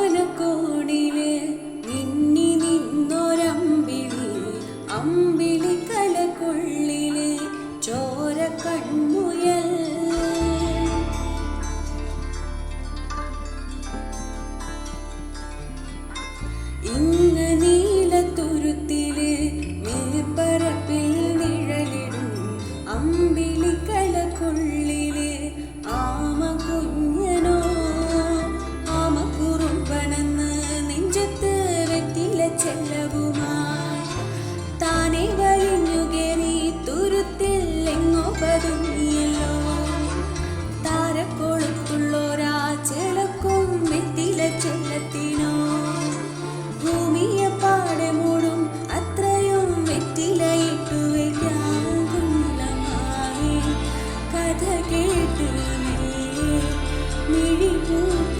അങ്ങുവാനക്കോണില് മിന്നി നിന്നൊരമ്പിളി അമ്പിളിക്കലക്കുള്ളില് ചോര കൺമുയൽ ഇങ്ങ നീലത്തുരുത്തില് നീർപ്പരപ്പിൽ നിഴലിടും അമ്പിളിക്കലക്കുള്ളില് ആമ കുഞ്ഞനോ ആമക്കുറുമ്പണെന്ന് നെഞ്ചത്ത് വെറ്റില ചെല്ലവുമായി താനെ വലിഞ്ഞുകേറി തുരുത്തിൽ എങ്ങോ പതുങ്ങിയല്ലോ താരക്കൊളുത്തുള്ളോരാ ചെലക്കും വെറ്റില ചെല്ലത്തിനോ ഭൂമിയെ പാടെ മൂടും അത്രയും വെറ്റിലയിട്ടു വയ്ക്കാകുലമായി കഥ കേട്ട് മിഴിപൂട്ടി